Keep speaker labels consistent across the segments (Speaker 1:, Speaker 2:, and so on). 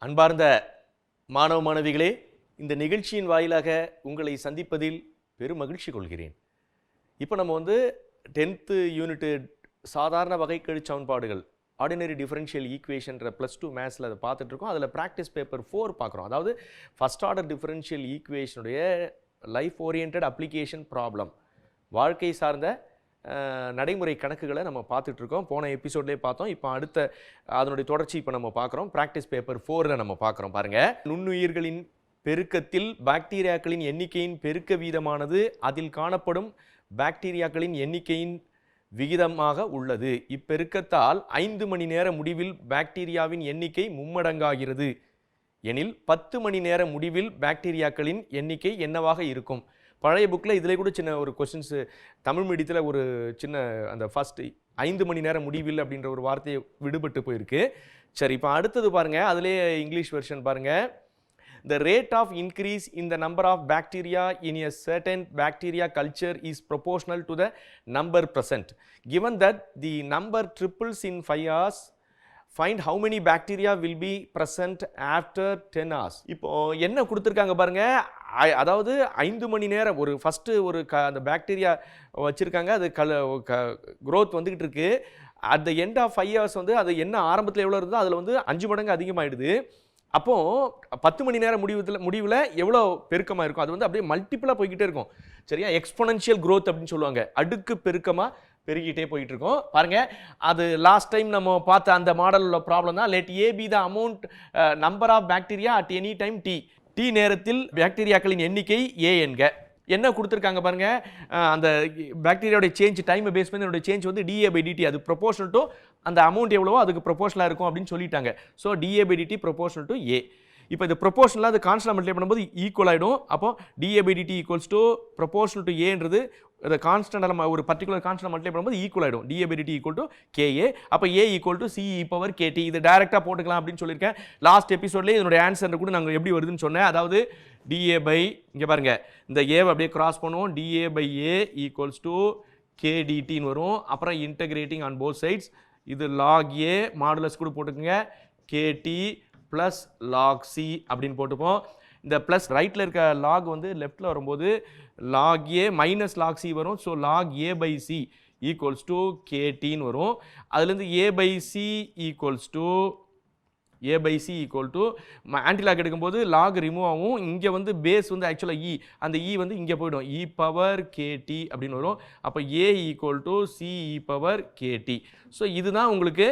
Speaker 1: அன்பார்ந்த மாணவ மாணவிகளே, இந்த நிகழ்ச்சியின் வாயிலாக உங்களை சந்திப்பதில் பெரும் மகிழ்ச்சி கொள்கிறேன். இப்போ நம்ம 10th யூனிட்டு சாதாரண வகைக்கெழு சமன்பாடுகள் ஆர்டினரி டிஃபரன்ஷியல் ஈக்குவேஷன்ற +2 மேத்ஸில் அதை பார்த்துட்டு இருக்கோம். அதில் ப்ராக்டிஸ் பேப்பர் 4 பார்க்குறோம். அதாவது ஃபஸ்ட் ஆர்டர் டிஃபரன்ஷியல் ஈக்குவேஷனுடைய லைஃப் ஓரியன்ட் அப்ளிகேஷன் ப்ராப்ளம், வாழ்க்கை சார்ந்த நடைமுறை கணக்குகளை நம்ம பார்த்துட்ருக்கோம். போன எபிசோட்லேயே பார்த்தோம். இப்போ அடுத்த அதனுடைய தொடர்ச்சி இப்போ நம்ம பார்க்குறோம். ப்ராக்டிஸ் பேப்பர் 4ல் நம்ம பார்க்குறோம். பாருங்கள், நுண்ணுயிர்களின் பெருக்கத்தில் பாக்டீரியாக்களின் எண்ணிக்கையின் பெருக்க வீதமானது அதில் காணப்படும் பாக்டீரியாக்களின் எண்ணிக்கையின் விகிதமாக உள்ளது. இப்பெருக்கத்தால் 5 மணி நேர முடிவில் பாக்டீரியாவின் எண்ணிக்கை மும்மடங்காகிறது எனில் 10 மணி நேர முடிவில் பாக்டீரியாக்களின் எண்ணிக்கை என்னவாக இருக்கும்? பழைய புக்கில் இதில் கூட சின்ன ஒரு கொஸ்டின்ஸு தமிழ் மீடியத்தில் ஒரு சின்ன அந்த ஃபஸ்ட் 5 மணி நேரம் முடிவில் அப்படின்ற ஒரு வார்த்தையை விடுபட்டு போயிருக்கு. சரி, இப்போ அடுத்தது பாருங்கள், அதிலே இங்கிலீஷ் வெர்ஷன் பாருங்கள். The rate of increase in the number of bacteria in a certain bacteria culture is proportional to the number present. Given that the number triples in 5 hours, find how many bacteria will be present after 10 hours. இப்போ என்ன கொடுத்துருக்காங்க பாருங்க, அதாவது 5 மணி நேரம் ஒரு first ஒரு அந்த bacteria வச்சுருக்காங்க, அது growth வந்துக்கிட்டு இருக்கு. At the end of 5 hours அது என்ன ஆரம்பத்தில் எவ்வளோ இருந்தோ அதில் 5 மடங்கு அதிகமாகிடுது. அப்போது 10 மணி நேரம் முடிவில் எவ்வளோ பெருக்கமாக இருக்கும்? அது அப்படியே மல்டிப்பிளாக போய்கிட்டே இருக்கும். சரியா? எக்ஸ்பொனன்ஷியல் க்ரோத் அப்படின்னு சொல்லுவாங்க. அடுக்கு பெருக்கமாக பெருகிட்டே போயிட்டு இருக்கோம். பாருங்க, அது லாஸ்ட் டைம் நம்ம பார்த்த அந்த மாடல் உள்ள ப்ராப்ளம் தான். Let a be the amount number of bacteria at any time t நேரத்தில் பாக்டீரியாக்களின் எண்ணிக்கை ஏ என்க. என்ன கொடுத்துருக்காங்க பாருங்க, அந்த பாக்டீரியாவுடைய சேஞ்ச் டைமை பேஸ் பண்ணி அதோட சேஞ்ச் dA/dt, அது ப்ரொபோஷனல் டு அந்த அமௌண்ட் எவ்வளவோ அதுக்கு ப்ரொபோஷனலாக இருக்கும் அப்படின்னு சொல்லிட்டாங்க. ஸோ dA/dt ப்ரொபோஷனல் டு ஏ. இப்போ இது ப்ரொபோஷனலாக அது கான்ஸ்டன்ட் மல்டிப்ளை பண்ணும்போது ஈக்குவல் ஆகிடும். அப்போ dA/dt equals to proportional to ஏன்றது அதை கான்ஸ்டன்ட் நம்ம ஒரு பர்டிகுலர் கான்ஸ்டன்ட் மல்டிப்ளை பண்ணும்போது ஈக்குவல் ஆகிடும். dA/dt equal to KA. அப்போ A ஈக்குவல் டு CE⁻KT. இது டைரெக்டாக போட்டுக்கலாம் அப்படின்னு சொல்லியிருக்கேன். லாஸ்ட் எபிசோட்லேயே இதனுடைய ஆன்சர் கூட நாங்கள் எப்படி வருதுன்னு சொன்னேன். அதாவது dA/, இங்கே பாருங்க, இந்த ஏவை அப்படியே கிராஸ் பண்ணுவோம். dA/A ஈக்குவல்ஸ் டு KDTன்னு வரும். அப்புறம் இன்டகிரேட்டிங் ஆன் போத் சைட்ஸ், இது log A மாடுலஸ் கூட போட்டுக்கோங்க, KT ப்ளஸ் log C அப்படின்னு போட்டுப்போம். இந்த ப்ளஸ் ரைட்டில் இருக்க லாக் லெஃப்டில் வரும்போது log A minus log C வரும். So log A/C equals to KTன்னு வரும். அதுலேருந்து A/C ஈக்குவல்ஸ் டு ஆன்டிலாக் எடுக்கும்போது லாக் ரிமூவ் ஆகும். இங்கே பேஸ் ஆக்சுவலாக அந்த இங்கே போய்டும், e⁻KT அப்படின்னு வரும். அப்போ A equal to CE⁻KT. So இதுதான் உங்களுக்கு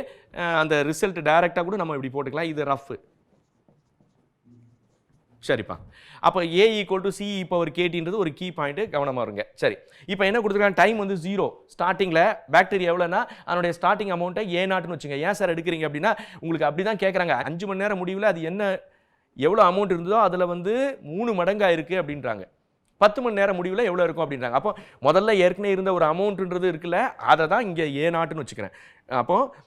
Speaker 1: அந்த ரிசல்ட். டைரெக்டாக கூட நம்ம இப்படி போட்டுக்கலாம். இது ரஃப். சரிப்பா. அப்போ A ஈக்குவல் டு CE⁻KTன்றது ஒரு கீ பாயிண்ட், கவனமாக இருங்க. சரி, இப்போ என்ன கொடுத்துருக்காங்க, டைம் 0. ஸ்டார்டிங்கில் பாக்டீரியா எவ்வளோன்னா அதனுடைய ஸ்டார்டிங் அமௌண்ட்டை A0ன்னு வச்சுங்க. ஏன் சார் எடுக்கிறீங்க அப்படின்னா உங்களுக்கு அப்படி தான் கேட்குறாங்க. 5 மணி நேரம் முடிவில் அது என்ன எவ்வளோ அமௌண்ட் இருந்ததோ அதில் 3 மடங்காக இருக்குது அப்படின்றாங்க. 10 மணி நேரம் முடிவில் எவ்வளோ இருக்கும் அப்படின்றாங்க. அப்போ முதல்ல ஏற்கனவே இருந்த ஒரு அமௌண்ட்ன்றது இருக்குல்ல, அதை தான் இங்கே A0ன்னு வச்சுக்கிறேன். அப்போது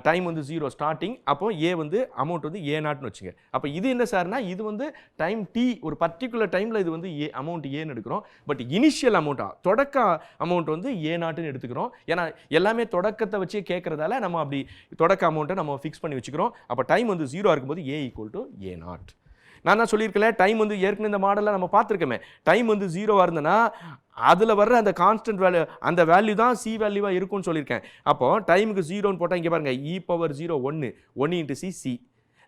Speaker 1: டைம் 0 ஸ்டார்டிங். அப்போ A அமௌண்ட் A0ன்னு வச்சுங்க. அப்போ இது என்ன சார்னா, இது டைம் T, ஒரு பர்டிகுலர் டைமில் இது அமௌண்ட் ஏன்னு எடுக்கிறோம். பட் இனிஷியல் அமௌண்ட்டாக தொடக்க அமௌண்ட் A0ன்னு எடுத்துக்கிறோம். ஏன்னா எல்லாமே தொடக்கத்தை வச்சு கேட்குறதால நம்ம அப்படி தொடக்க அமௌண்ட்டை நம்ம ஃபிக்ஸ் பண்ணி வச்சுக்கிறோம். அப்போ டைம் 0 இருக்கும்போது A ஈக்குவல் டு A0. நான் தான் சொல்லியிருக்கல, டைம் ஏற்கனவே இந்த மாடலில் நம்ம பார்த்துருக்கோமே. டைம் 0வாக இருந்ததுன்னா அதில் வர்ற அந்த கான்ஸ்டன்ட் வேல்யூ, அந்த வேல்யூ தான் C வேல்யூவாக இருக்கும்னு சொல்லியிருக்கேன். அப்போது டைமுக்கு 0ன்னு போட்டால் இங்கே பாருங்கள், e⁻0 1 × C.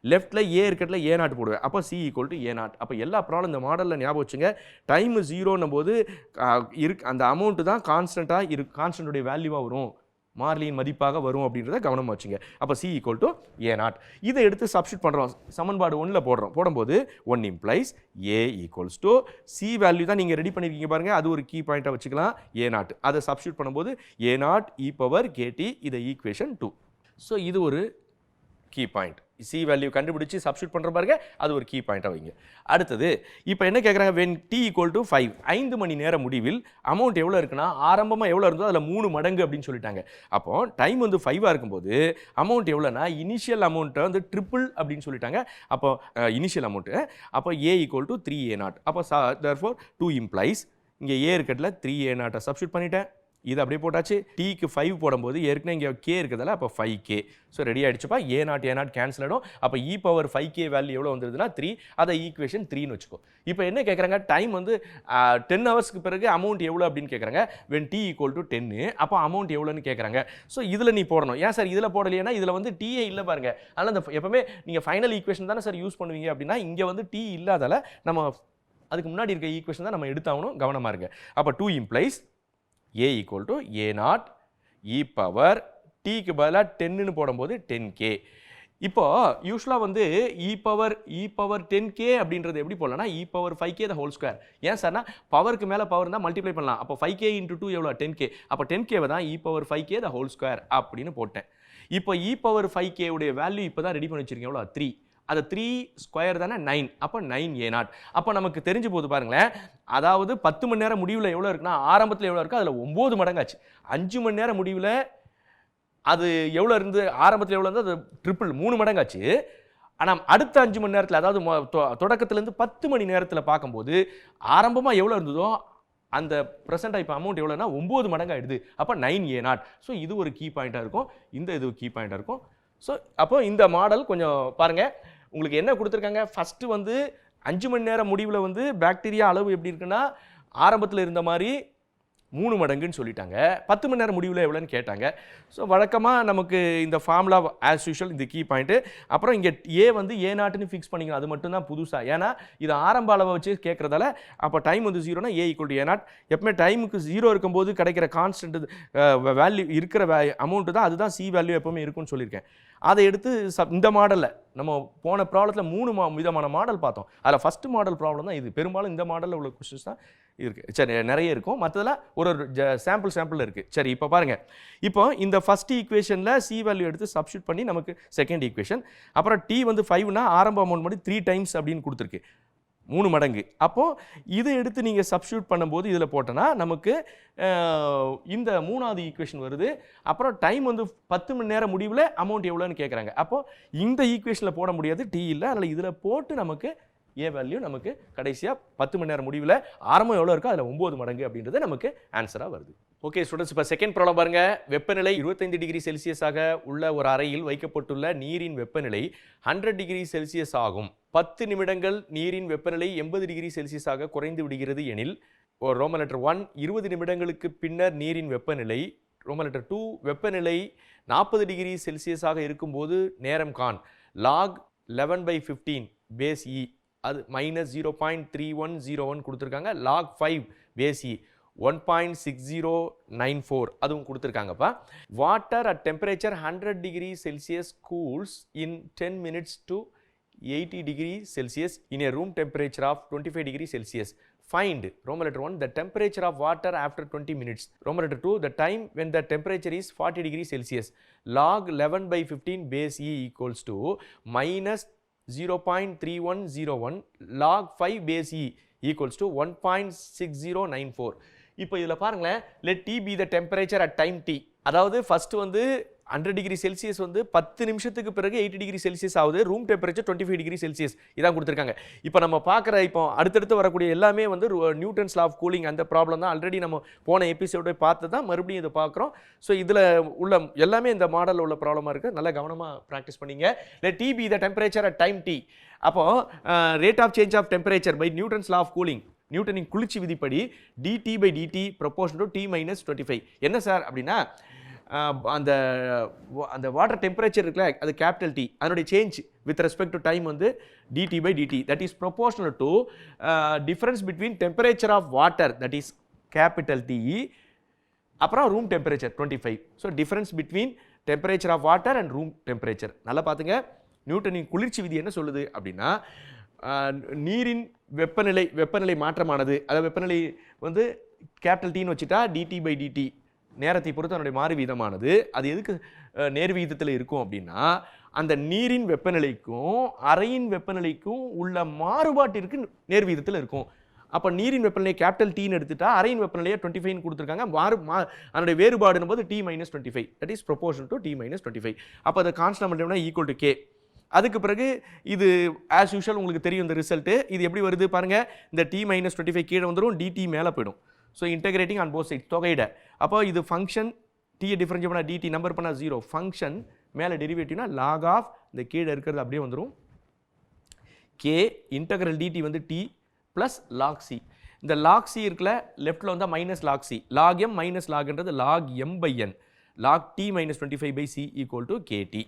Speaker 1: லெஃப்ட்டில் A இருக்கிறதுல A0 போடுவேன். அப்போ C ஈக்குவல் டு A0. அப்போ எல்லா ப்ராப்ளம் இந்த மாடலில் ஞாபகம் வச்சுங்க. டைம் 0ன்னும் போது அந்த அமௌண்ட்டு தான் கான்ஸ்டன்ட்டாக கான்ஸ்டன்ட்டுடைய வேல்யூவாக வரும், மாறிலியின் மதிப்பாக வரும் அப்படின்றத கவனமாக வச்சுங்க. அப்போ C ஈக்குவல் டு A0. இதை எடுத்து சப்ஸ்டியூட் பண்ணுறோம், சமன்பாடு 1ல் போடும்போது 1 implies A equals to C value தான் நீங்கள் ரெடி பண்ணியிருக்கீங்க பாருங்கள், அது ஒரு கீ பாயிண்ட்டாக வச்சுக்கலாம், A0. அதை சப்ஸ்டியூட் பண்ணும்போது A0 e⁻KT, இதை ஈக்குவேஷன் 2. ஸோ இது ஒரு கீ பாயிண்ட். C வேல்யூ கண்டுபிடிச்சி சப்ஸ்டியூட் பண்ணுற பாருங்க, அது ஒரு கீ பாயிண்ட்டாக வைங்க. அடுத்தது இப்போ என்ன கேட்குறாங்க, when T ஈக்குவல் டு 5, 5 மணி நேரம் முடிவில் அமௌண்ட் எவ்வளோ இருக்குன்னா ஆரம்பமாக எவ்வளோ இருந்தோ அதில் 3 மடங்கு அப்படின்னு சொல்லிட்டாங்க. அப்போ டைம் 5ஆக இருக்கும்போது அமௌண்ட் எவ்வளோனா இனிஷியல் அமௌண்ட்டை ட்ரிபிள் அப்படின்னு சொல்லிட்டாங்க. அப்போ இனிஷியல் அமௌண்ட்டு, அப்போ A ஈக்குவல் டு 3A0. அப்போ therefore 2 இம்ப்ளைஸ் இங்கே A இருக்கிறதுல 3A0 சப்ஸ்டியூட் பண்ணிட்டேன், இது அப்படியே போட்டாச்சு. டீக்கு 5 போடும்போது ஏற்கனவே இங்கே கே இருக்கிறதால அப்போ 5k. So ready ஆகிடுச்சுப்பா. A0 cancel ஆகிடும். அப்போ e⁻5k வேல்யூ எவ்வளோ வந்துருதுன்னா 3. அதை ஈக்குவேஷன் 3ன்னு வச்சுக்கோ. இப்போ என்ன கேட்குறாங்க, டைம் வந்து 10 ஹவர்ஸ்க்கு பிறகு அமௌண்ட் எவ்வளோ அப்படின்னு கேட்குறாங்க. when t = 10 அப்போ அமௌண்ட் எவ்வளோன்னு கேட்குறாங்க. ஸோ இதில் நீ போடணும். ஏன் சார் இதில் போடலைன்னா இதில் வந்து டீயே இல்லை பாருங்க. அதனால் அந்த எப்பவுமே நீங்கள் ஃபைனல் ஈக்குவேஷன் தானே சார் யூஸ் பண்ணுவீங்க அப்படின்னா இங்கே வந்து டி இல்லாதால நம்ம அதுக்கு முன்னாடி இருக்க ஈக்குவேஷன் தான் நம்ம எடுத்தாகணும். கவனமாக இருங்க. அப்போ 2 implies a = a0 e⁻ டீக்கு பதிலாக 10ன்னு போடும்போது 10k. இப்போ யூஸ்வலாக வந்து e⁻10k அப்படின்றது எப்படி போடலாம்னா e⁻5k the whole square. ஏன் சார்னா பவருக்கு மேலே பவர் இருந்தால் மல்டிப்ளை பண்ணலாம். அப்போ 5k × 2 எவ்வளோ 10k. அப்போ 10kவை தான் e⁻5k the whole square அப்படின்னு போட்டேன். இப்போ e⁻5k உடைய வேல்யூ இப்போ தான் ரெடி பண்ணி வச்சிருக்கேன். எவ்வளோ 3. அது 3 ஸ்கொயர் தானே 9. அப்போ 9a0. அப்போ நமக்கு தெரிஞ்சு போது பாருங்களேன். அதாவது 10 மணி நேரம் முடிவில் எவ்வளோ இருக்குன்னா ஆரம்பத்தில் எவ்வளோ இருக்கோ அதில் 9 மடங்காச்சு. 5 மணி நேரம் முடிவில் அது எவ்வளோ இருந்து ஆரம்பத்தில் எவ்வளோ இருந்தது அது ட்ரிபிள் 3 மடங்காச்சு. ஆனால் அடுத்த 5 மணி நேரத்தில் அதாவது தொடக்கத்துலேருந்து 10 மணி நேரத்தில் பார்க்கும்போது ஆரம்பமாக எவ்வளோ இருந்ததோ அந்த ப்ரெசென்ட்டாக இப்போ அமௌண்ட் எவ்வளோனா 9 மடங்காகிடுது. அப்போ 9a0. ஸோ இது ஒரு கீ பாயிண்ட்டாக இருக்கும். இது கீ பாயிண்ட்டாக இருக்கும். ஸோ அப்போ இந்த மாடல் கொஞ்சம் பாருங்கள். உங்களுக்கு என்ன கொடுத்துருக்காங்க, ஃபஸ்ட்டு வந்து 5 மணி நேரம் முடிவில் வந்து பாக்டீரியா அளவு எப்படி இருக்குன்னா ஆரம்பத்தில் இருந்த மாதிரி 3 மடங்குன்னு சொல்லிட்டாங்க. 10 மணி நேரம் முடிவில் எவ்வளோன்னு கேட்டாங்க. ஸோ வழக்கமாக நமக்கு இந்த ஃபார்முலா ஆஸ் யூஷுவல் இந்த கீ பாயிண்ட்டு. அப்புறம் இங்கே ஏ வந்து A0ன்னு ஃபிக்ஸ் பண்ணிக்கணும். அது மட்டும் தான் புதுசாக. ஏன்னா இது ஆரம்ப அளவை வச்சு கேட்குறதால அப்போ டைம் வந்து 0னா a = A0. எப்பவுமே டைமுக்கு 0 இருக்கும்போது கிடைக்கிற கான்ஸ்டன்ட் வேல்யூ இருக்கிற அமௌண்ட்டு தான் அதுதான் சி வேல்யூ எப்பவுமே இருக்குன்னு சொல்லியிருக்கேன். அதை எடுத்து இந்த மாடலில் நம்ம போன ப்ராப்ளத்தில் 3 விதமான மாடல் பார்த்தோம். அதில் ஃபஸ்ட்டு மாடல் ப்ராப்ளம் தான் இது. பெரும்பாலும் இந்த மாடலில் உள்ள கொஸ்டின்ஸ் தான் இருக்குது. சரி, நிறைய இருக்கும். மற்றதெல்லாம் ஒரு சாம்பிள் இருக்குது. சரி, இப்போ பாருங்கள். இப்போ இந்த ஃபஸ்ட் ஈக்குவேஷனில் சி வேல்யூ எடுத்து சப்ஸ்டியூட் பண்ணி நமக்கு செகண்ட் ஈக்குவேஷன். அப்புறம் டி வந்து 5னா ஆரம்ப அமௌண்ட் மாதிரி 3 டைம்ஸ் அப்படின்னு கொடுத்துருக்கு. 3 மடங்கு. அப்போது இதை எடுத்து நீங்கள் சப்ஸ்டியூட் பண்ணும்போது இதில் போட்டோன்னா நமக்கு இந்த 3வது ஈக்குவேஷன் வருது. அப்புறம் டைம் வந்து 10 மணி நேரம் முடிவில் அமௌண்ட் எவ்வளோன்னு கேட்குறாங்க. அப்போது இந்த ஈக்குவேஷனில் போட முடியாது, டி இல்லை. அதனால் இதில் போட்டு நமக்கு ஏ வேல்யூ நமக்கு கடைசியாக 10 மணி நேரம் முடிவில் ஆரம்பம் எவ்வளோ இருக்கோ அதில் 9 மடங்கு அப்படின்றது நமக்கு ஆன்சராக வருது. ஓகே ஸ்டூடெண்ட்ஸ், இப்போ செகண்ட் ப்ராப்ளம் பாருங்க. வெப்பநிலை 25 டிகிரி செல்சியஸாக உள்ள ஒரு அறையில் வைக்கப்பட்டுள்ள நீரின் வெப்பநிலை 100 டிகிரி செல்சியஸ் ஆகும். 10 நிமிடங்கள் நீரின் வெப்பநிலை 80 டிகிரி செல்சியஸாக குறைந்து விடுகிறது எனில் ரோமன் லெட்டர் 1 20 நிமிடங்களுக்கு பின்னர் நீரின் வெப்பநிலை ரோமன் லெட்டர் 2 வெப்பநிலை 40 டிகிரி செல்சியஸாக இருக்கும்போது நேரம் கான். லாக் 11/15 பேஸ் இ அது -0.3101 கொடுத்துருக்காங்க. லாக் 5 பேஸ் இ 1.6094 அதுவும் கொடுத்துருக்காங்கப்பா. Water at temperature 100 degree Celsius cools in 10 minutes to 80 degree Celsius in a room temperature of 25 degree Celsius. Find Roman letter 1 the temperature of water after 20 minutes. Roman letter 2 the time when the temperature is 40 degree Celsius. Log 11/15 base E equals to -0.3101 log 5 base E equals to 1.6094. இப்போ இதில் பாருங்களேன், let T be the temperature at time T. அதாவது first வந்து 100 degree Celsius வந்து 10 நிமிஷத்துக்கு பிறகு 80 degree Celsius ஆகுது. Room temperature 25 degree Celsius இதான் கொடுத்துருக்காங்க. இப்போ நம்ம பார்க்குற இப்போ அடுத்தடுத்து வரக்கூடிய எல்லாமே வந்து நியூட்டன்ஸ் லா ஆஃப் கூலிங் அந்த ப்ராப்ளம் தான். ஆல்ரெடி நம்ம போன எபிசோட பார்த்து தான் மறுபடியும் இதை பார்க்குறோம். ஸோ இதில் உள்ள எல்லாமே இந்த மாடலில் உள்ள ப்ராப்ளமாக இருக்குது. நல்லா கவனமாக ப்ராக்டிஸ் பண்ணிங்க. let T be the temperature at time T. அப்போது rate of change of temperature by Newton's law of cooling நியூட்டனின் குளிர்ச்சி விதிப்படி dt/dt ப்ரொபோர்ஷன் டு T-25. என்ன சார் அப்படின்னா அந்த அந்த வாட்டர் டெம்பரேச்சர் இருக்குல்ல அது கேபிட்டல் டி, அதனுடைய change with respect to time வந்து dt/dt that is proportional to difference between temperature of water that is capital T அப்புறம் room temperature 25. So difference between temperature of water and room temperature. நல்லா பார்த்துங்க, நியூட்டனின் குளிர்ச்சி விதி என்ன சொல்லுது அப்படின்னா நீரின் வெப்பநிலை மாற்றமானது, அதாவது வெப்பநிலை வந்து கேபிட்டல் டின்னு வச்சுட்டா dt/dt நேரத்தை பொறுத்து அதனுடைய மாறு வீதமானது அது எதுக்கு நேர் விகிதத்தில் இருக்கும் அப்படின்னா அந்த நீரின் வெப்பநிலைக்கும் அறையின் வெப்பநிலைக்கும் உள்ள மாறுபாட்டிற்கு நேர் விகிதத்தில் இருக்கும். அப்போ நீரின் வெப்பநிலை கேபிட்டல் டீன்னு எடுத்துட்டா அறையின் வெப்பநிலையை 25 கொடுத்துருக்காங்க. அதனுடைய வேறுபாடுன்னு போது T-25 that is proportion to T-25. அப்போ அதை கான்ஸ்டன்ட் ஈக்குவல் டு கே. அதுக்கு பிறகு இது ஆஸ் யூஷுவல் உங்களுக்கு தெரியும் இந்த ரிசல்ட்டு. இது எப்படி வருது பாருங்கள், இந்த T-25 கீழே வந்துடும், dt மேலே போயிடும். So integrating on both side தொகையிட. அப்போ இது ஃபங்க்ஷன் டீயை டிஃபரன்ஷியேட் பண்ணால் டிடி நம்பர் பண்ணால் 0, ஃபங்க்ஷன் மேலே டெரிவேட்டிவ்னா லாக் ஆஃப் இந்த கீழே இருக்கிறது அப்படியே வந்துடும் கே இன்டகிரல் டிடி வந்து டி ப்ளஸ் லாக் சி. இந்த லாக் சி இருக்குல்ல லெஃப்ட்டில் வந்தால் minus log C, log M minus லாக்ன்றது log M by N, log T minus 25/c equal to KT.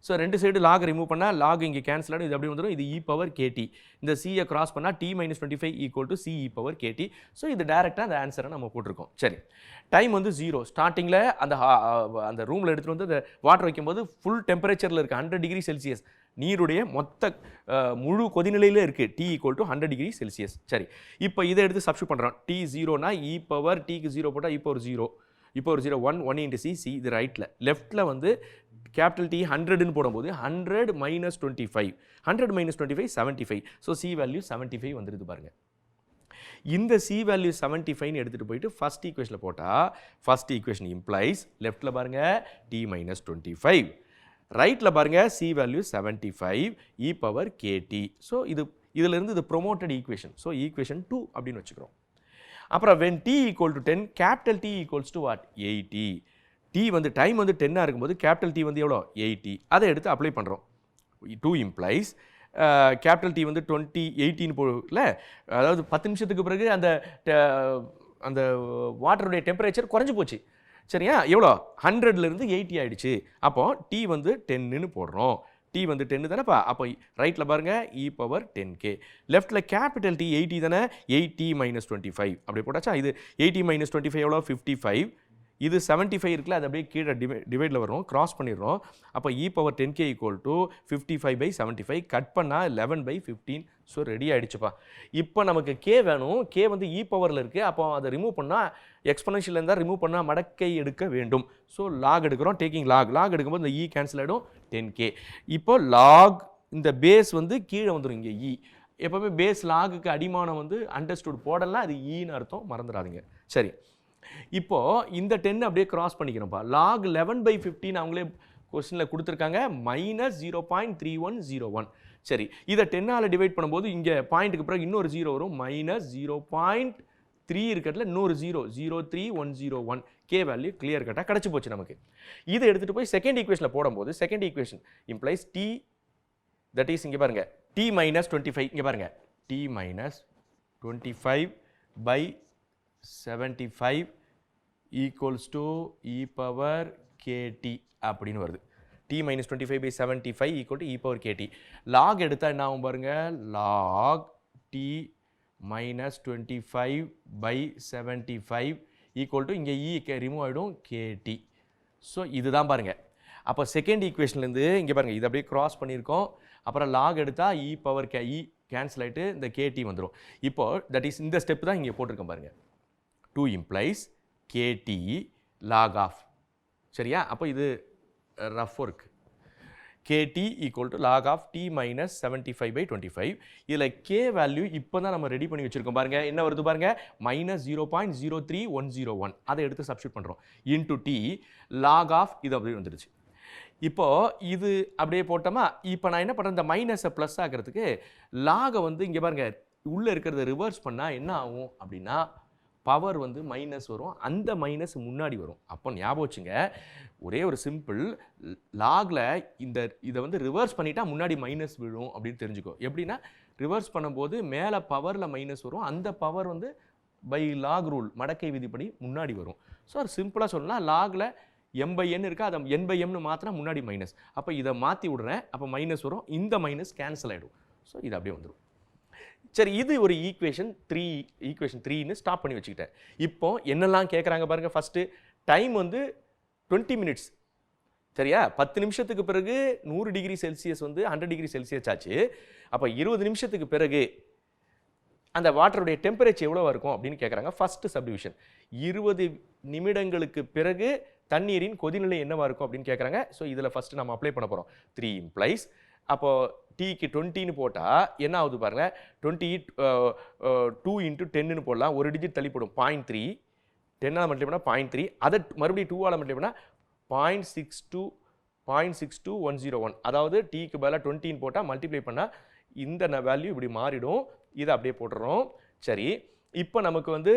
Speaker 1: So ரெண்டு சைடு லாக் ரிமூவ் பண்ணால் லாக் இங்கே cancel ஆகிடும், இது அப்படி வந்துடும், இது இ பவர் கேடி. இந்த சியை கிராஸ் பண்ணால் T minus 25 equal to C e power KT. So இது டேரெக்டாக அந்த ஆன்சரை நம்ம போட்டிருக்கோம். சரி, டைம் வந்து 0. ஸ்டார்டிங்கில் அந்த ரூமில் எடுத்துகிட்டு வந்து அந்த வாட்டர் வைக்கும்போது ஃபுல் டெம்பரேச்சரில் இருக்குது 100 டிகிரி செல்சியஸ், நீருடைய மொத்த முழு கொதிநிலையில் இருக்குது t equal to 100 degree Celsius. சரி, இப்போ இதை எடுத்து சப்ஸ்டியூட் பண்ணுறோம். டி 0னா இ பவர் டிக்கு 0 போட்டால் இப்போ ஒரு 0, இப்போ ஒரு 0 1 இன்ட்டு சி, சி இது ரைட்டில். லெஃப்ட்டில் வந்து கேபிட்டல் டி 100ன்னு போடும்போது 100 minus 25, 100 minus 25 75. So C value 75 வந்துடுது பாருங்க. இந்த சி வேல்யூ 75ன்னு எடுத்துகிட்டு போயிட்டு ஃபர்ஸ்ட் ஈக்குவேஷனில் போட்டால் ஃபர்ஸ்ட் ஈக்குவேஷன் இம்ப்ளைஸ் லெஃப்ட்டில் பாருங்க டி மைனஸ் 25, ரைட்டில் பாருங்க சி வேல்யூ 75 இ பவர் கேடி. ஸோ இதிலிருந்து இது ப்ரொமோட்டட் ஈக்குவேஷன். ஸோ ஈக்குவேஷன் 2 அப்படின்னு வச்சுக்கிறோம். அப்புறம் when t equal to 10, capital T equals to what? 80. t வந்து டைம் வந்து 10 இருக்கும்போது கேபிட்டல் டி வந்து எவ்வளோ 80, அதை எடுத்து அப்ளை பண்ணுறோம். 2 implies கேபிட்டல் டி வந்து 18 போகல, அதாவது 10 நிமிஷத்துக்கு பிறகு அந்த வாட்டருடைய டெம்பரேச்சர் குறைஞ்சி போச்சு. சரியா, எவ்வளோ 100லேருந்து 80 ஆகிடுச்சு. அப்போ டி வந்து 10ன்னு போடுறோம். டி வந்து 10 தானேப்பா, அப்போ ரைட்டில் பாருங்கள் இ பவர் 10k, லெஃப்ட்டில் கேபிட்டல் டி 80 தானே, 80 மைனஸ் 25 அப்படி போட்டாச்சா. இது 80 மைனஸ் 25 எவ்வளோ 55, இது 75 இருக்குல்ல, அது அப்படியே கீழே டிவைடில் வரும், கிராஸ் பண்ணிடுறோம். அப்போ e power 10k equal to 55/75, cut பண்ணால் 11/15. ஸோ ரெடி ஆகிடுச்சுப்பா. இப்போ நமக்கு கே வேணும், கே வந்து இ பவரில் இருக்குது. அப்போ அதை ரிமூவ் பண்ணால் எக்ஸ்பொனன்ஷியல் இருந்தால் ரிமூவ் பண்ணால் மடக்கை எடுக்க வேண்டும். ஸோ லாக் எடுக்கிறோம், டேக்கிங் லாக் எடுக்கும்போது இந்த இ கேன்சல் ஆகிடும் 10k. இப்போ லாக் இந்த பேஸ் வந்து கீழே வந்துடும், இங்கே இ எப்போவுமே பேஸ் லாகுக்கு அடிமானம் வந்து அண்டர்ஸ்டுட் போடலாம், அது ஈன்னு அர்த்தம், மறந்துடாதீங்க. சரி, இப்போது இந்த 10 அப்படியே கிராஸ் பண்ணிக்கிறோம்ப்பா. லாக் 11/15 அவங்களே கொஸ்டினில் கொடுத்துருக்காங்க, மைனஸ் 0.3101. சரி, இதை 10ஆல் டிவைட் பண்ணும்போது இங்கே பாயிண்ட்டுக்கு பிறகு இன்னொரு 0 வரும், மைனஸ் 0.3 இருக்கிறதுல இன்னொரு 0.03101. கே வேல்யூ கிளியர் கட்டாக கிடச்சி போச்சு நமக்கு. இதை எடுத்துகிட்டு போய் செகண்ட் ஈக்குவேஷனில் போடும்போது second equation implies T that is இங்கே பாருங்கள் டி மைனஸ் 25, இங்கே பாருங்கள் T minus 25/75 equals to e power KT அப்படின்னு வருது. T minus 25/75 equal to e power KT. Log எடுத்தால் என்ன ஆகும் பாருங்கள், log T minus 25/75 equal to இங்கே இ ரிமூவ் ஆகிடும் கேடி. ஸோ இதுதான் பாருங்கள். அப்போ செகண்ட் ஈக்குவேஷன்லேருந்து இங்கே பாருங்கள், இது அப்படியே கிராஸ் பண்ணியிருக்கோம். அப்புறம் லாக் எடுத்தால் இ பவர் இ கேன்சல் ஆகிட்டு இந்த கேடி வந்துடும். இப்போ தட் இஸ் இந்த ஸ்டெப் தான் இங்கே போட்டிருக்கோம் பாருங்கள். 2 implies kt log of. சரியா, அப்போ இது rough work. kt equal to log of t minus 75/25. இதில் k வேல்யூ இப்போ தான் நம்ம ரெடி பண்ணி வச்சுருக்கோம் பாருங்க, என்ன வருது பாருங்க, மைனஸ் 0.03101. அதை எடுத்து சப்ஸ்டியூட் பண்ணுறோம் இன்டு டி log of இது அப்படியே வந்துடுச்சு. இப்போ இது அப்படியே போட்டோமா. இப்போ நான் என்ன பண்ணுறேன், இந்த மைனஸை ப்ளஸ் ஆகிறதுக்கு லாகை வந்து இங்கே பாருங்க உள்ளே இருக்கிறத ரிவர்ஸ் பண்ணால் என்ன ஆகும் அப்படின்னா, பவர் வந்து மைனஸ் வரும், அந்த மைனஸ் முன்னாடி வரும். அப்போ ஞாபகம் வச்சுங்க, ஒரே ஒரு சிம்பிள் லாகில் இதை வந்து ரிவர்ஸ் பண்ணிட்டா முன்னாடி மைனஸ் விழும் அப்படின்னு தெரிஞ்சுக்கோ. எப்படின்னா ரிவர்ஸ் பண்ணும்போது மேலே பவரில் மைனஸ் வரும், அந்த பவர் வந்து பை லாக் ரூல் மடக்கை விதிப்படி முன்னாடி வரும். ஸோ அது சிம்பிளாக சொல்லலாம், லாகில் m/n இருக்கா, அதை n/mனு மாற்றினா முன்னாடி மைனஸ். அப்போ இதை மாற்றி விடுறேன், அப்போ மைனஸ் வரும், இந்த மைனஸ் கேன்சல் ஆகிடும். ஸோ இது அப்படியே வந்துடும். சரி, இது ஒரு ஈக்குவேஷன் 3ன்னு ஸ்டாப் பண்ணி வச்சுக்கிட்டேன். இப்போ என்னெல்லாம் கேட்குறாங்க பாருங்கள். ஃபஸ்ட்டு டைம் வந்து 20 மினிட்ஸ். சரியா, 10 நிமிஷத்துக்கு பிறகு 100 டிகிரி செல்சியஸ் வந்து 100 டிகிரி செல்சியஸ் ஆச்சு. அப்போ 20 நிமிஷத்துக்கு பிறகு அந்த வாட்டருடைய டெம்பரேச்சர் எவ்வளோ இருக்கும் அப்படின்னு கேட்குறாங்க. ஃபஸ்ட்டு சப்டிவிஷன் 20 நிமிடங்களுக்கு பிறகு தண்ணீரின் கொதிநிலை என்னவாக இருக்கும் அப்படின்னு கேட்குறாங்க. ஸோ இதில் ஃபஸ்ட்டு நம்ம அப்ளை பண்ண போகிறோம். 3 implies அப்போது டீக்கு 20ன்னு போட்டால் என்ன ஆகுது பாருங்கள், 20 2 × 10ன்னு போடலாம், ஒரு டிஜிட் தள்ளி போடும் 0.3, 10ஆல் மல்டிப்ளை பண்ணால் 0.3, அதை மறுபடியும் 2ஆல் மல்டிப்ளை பண்ணால் 0.62101. அதாவது டீக்கு பதிலாக 20ன்னு போட்டால் மல்டிப்ளை பண்ணால் இந்த வேல்யூ இப்படி மாறிடும். இதை அப்படியே போட்டுறோம். சரி, இப்போ நமக்கு வந்து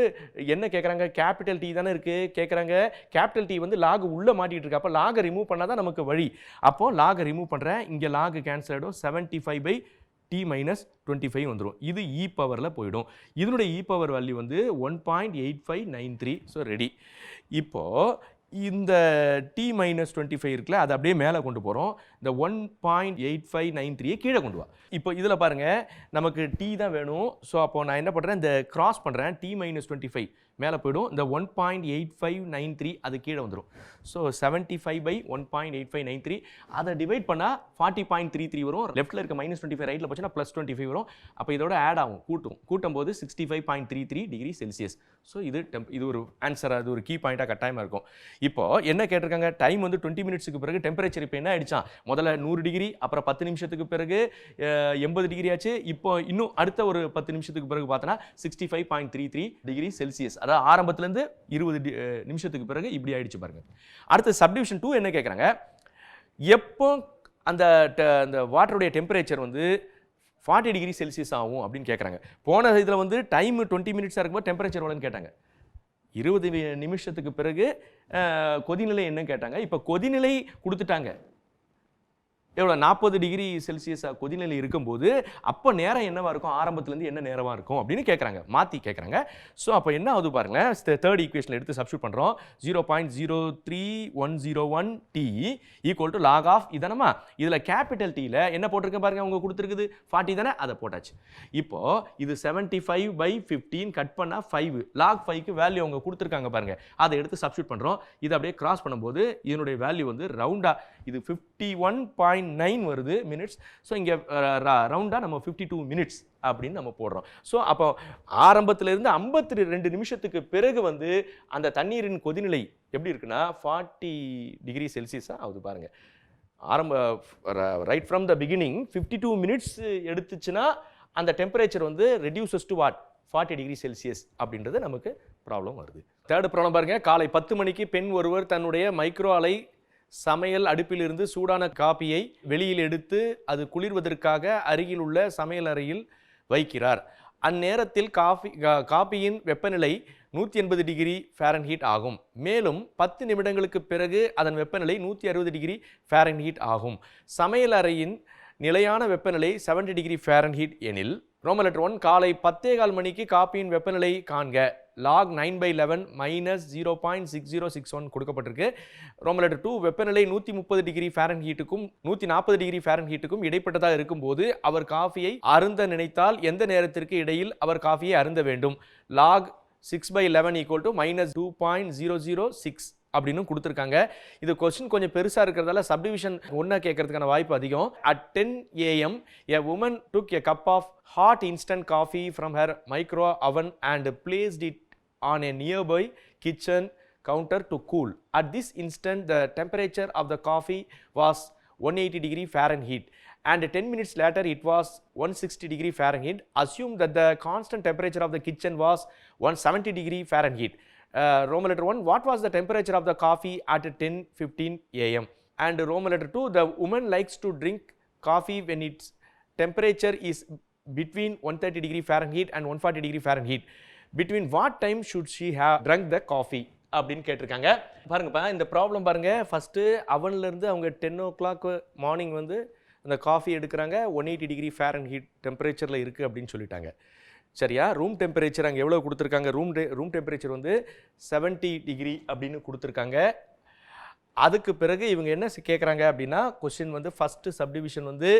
Speaker 1: என்ன கேட்குறாங்க, கேபிட்டல் டி தானே இருக்குது கேட்குறாங்க. கேபிட்டல் டி வந்து லாக் உள்ளே மாட்டிகிட்டு இருக்கு. அப்போ லாகை ரிமூவ் பண்ணால் தான் நமக்கு வழி. அப்போது லாகை ரிமூவ் பண்ணுறேன். இங்கே லாகு கேன்சல் ஆகிடும். 75/t-25 வந்துடும். இது இ பவரில் போயிடும். இதனுடைய இ பவர் வேல்யூ வந்து 1.8593. So ready. இப்போது இந்த t-25 இருக்குல்ல, அதை அப்படியே மேலே கொண்டு போகிறோம். இந்த 1.8593 கீழே கொண்டு வா. இப்போ இதில் பாருங்கள், நமக்கு t தான் வேணும். ஸோ அப்போ நான் என்ன பண்ணுறேன், இந்த கிராஸ் பண்ணுறேன். t-25 மேலே போய்டும். இந்த 1.8593 அது கீழே வந்துடும். ஸோ 75/1.8593 அதை டிவைட் பண்ணால் 40.33 வரும். லெஃப்ட்டில் இருக்க -25 ரைட்டில் போச்சுன்னா +25 வரும். அப்போ இதோட ஆட் ஆகும், கூட்டும் போது 65.33 டிகிரி செல்சியஸ். ஸோ இது ஒரு ஆன்சர், அது ஒரு கீ பாயிண்ட்டாக கட்டாயமாக இருக்கும். இப்போ என்ன கேட்டிருக்காங்க, டைம் வந்து 20 மினிட்ஸுக்கு பிறகு டெம்பரேச்சர் இப்போ என்ன ஆயிடுச்சா, முதல்ல 100 டிகிரி, அப்புறம் 10 நிமிஷத்துக்கு பிறகு 80 டிகிரி ஆச்சு. இப்போ இன்னும் அடுத்த ஒரு 10 நிமிஷத்துக்கு பிறகு பார்த்தோன்னா 65.33 டிகிரி செல்சியஸ். அதாவது ஆரம்பத்துலேருந்து 20 நிமிஷத்துக்கு பிறகு இப்படி ஆயிடுச்சு பாருங்க. அடுத்து சப்டிவிஷன் 2 என்ன கேட்குறாங்க, எப்போ அந்த வாட்டருடைய டெம்பரேச்சர் வந்து 40 டிகிரி செல்சியஸ் ஆகும் அப்படின்னு கேட்குறாங்க. போன இதில் வந்து டைம் 20 மினிட்ஸாக இருக்கும்போது டெம்பரேச்சர் எவ்வளோன்னு கேட்டாங்க. 20 நிமிஷத்துக்கு பிறகு கொதிநிலை என்னன்னு கேட்டாங்க. இப்போ கொதிநிலை கொடுத்துட்டாங்க. எவ்வளோ 40 டிகிரி செல்சியஸாக கொதிநிலை இருக்கும்போது அப்போ நேரம் என்னவாக இருக்கும், ஆரம்பத்துலேருந்து என்ன நேரமாக இருக்கும் அப்படின்னு கேட்குறாங்க, மாற்றி கேட்குறாங்க. ஸோ அப்போ என்ன ஆகுது பாருங்களேன், தேர்ட் ஈக்குவேஷனில் எடுத்து சப்ஸ்டியூட் பண்ணுறோம். 0.03101 t equal to log of இதனமா. இதில் கேபிட்டல் டீயில் என்ன போட்டிருக்கேன் பாருங்க, அவங்க கொடுத்துருக்குது 40 தானே, அதை போட்டாச்சு. இப்போது இது 75/15 கட் பண்ணால் 5, லாக் 5க்கு வேல்யூ அவங்க கொடுத்துருக்காங்க பாருங்க, அதை எடுத்து சப்ஸ்டியூட் பண்ணுறோம். இதை அப்படியே கிராஸ் பண்ணும்போது இதனுடைய வேல்யூ வந்து ரவுண்டாக இது 51.9 வருது மினிட்ஸ். ஸோ இங்கே ரவுண்டாக நம்ம 52 மினிட்ஸ் அப்படின்னு நம்ம போடுறோம். ஸோ அப்போ ஆரம்பத்திலிருந்து 52 நிமிஷத்துக்கு பிறகு வந்து அந்த தண்ணீரின் கொதிநிலை எப்படி இருக்குன்னா 40 டிகிரி செல்சியஸாக ஆகுது பாருங்கள். Right from the beginning 52 minutes எடுத்துச்சுன்னா அந்த டெம்பரேச்சர் வந்து reduces to what, 40 degree Celsius அப்படின்றது நமக்கு ப்ராப்ளம் வருது. தேர்ட் ப்ராப்ளம் பாருங்கள், காலை 10 மணிக்கு பெண் ஒருவர் தன்னுடைய மைக்ரோ அலை சமையல் அடுப்பிலிருந்து சூடான காபியை வெளியில் எடுத்து அது குளிர்வதற்காக அருகில் உள்ள சமையல் அறையில் வைக்கிறார். அந்நேரத்தில் காபியின் வெப்பநிலை 180 டிகிரி ஃபாரன்ஹீட் ஆகும். மேலும் 10 நிமிடங்களுக்கு பிறகு அதன் வெப்பநிலை 160 டிகிரி ஃபாரன்ஹீட் ஆகும். சமையல் அறையின் நிலையான வெப்பநிலை 70 டிகிரி ஃபாரன்ஹீட் எனில் ரோமன் லெட்டர் 1 காலை 10:15 மணிக்கு காபியின் வெப்பநிலை காண்க. லாக் 9/11 -0.6061 கொடுக்கப்பட்டிருக்கு. ரோமன் லெட்டர் 2 வெப்பநிலை 130 டிகிரி ஃபாரன்ஹீட்டுக்கும் 140 டிகிரி ஃபாரன்ஹீட்டுக்கும் இடைப்பட்டதாக இருக்கும்போது அவர் காஃபியை அருந்த நினைத்தால் எந்த நேரத்திற்கு இடையில் அவர் காஃபியை அருந்த வேண்டும். லாக் 6/11 -2.006 அப்படின்னு கொடுத்துருக்காங்க. இது கொஸ்டின் கொஞ்சம் பெருசாக இருக்கிறதால சப்டிவிஷன் ஒன்றா கேட்கறதுக்கான வாய்ப்பு அதிகம். At 10 AM a woman took a cup of hot instant coffee from her micro oven and placed it on a nearby kitchen counter to cool. At this instant the temperature of the coffee was 180 degree Fahrenheit and 10 minutes later it was 160 degree Fahrenheit. Assume that the constant temperature of the kitchen was 170 degree Fahrenheit. Roman letter 1, what was the temperature of the coffee at 10:15 AM? And Roman letter 2, the woman likes to drink coffee when its temperature is between 130 degree Fahrenheit and 140 degree Fahrenheit. Between what time should she have drunk the coffee? அப்படின்னு கேட்டிருக்காங்க. பாருங்கப்பா, இந்த problem பாருங்க. First அவன்லேருந்து அவங்க 10 o'clock morning வந்து அந்த coffee எடுக்கிறாங்க. 180 degree Fahrenheit டெம்பரேச்சரில் இருக்குது அப்படின்னு சொல்லிட்டாங்க. சரியா, ரூம் டெம்பரேச்சர் அங்கே எவ்வளோ கொடுத்துருக்காங்க, ரூம் டெம்பரேச்சர் வந்து 70 டிகிரி அப்படின்னு கொடுத்துருக்காங்க. அதுக்கு பிறகு இவங்க என்ன கேட்குறாங்க அப்படின்னா, கொஸ்டின் வந்து ஃபஸ்ட்டு சப்டிவிஷன் வந்து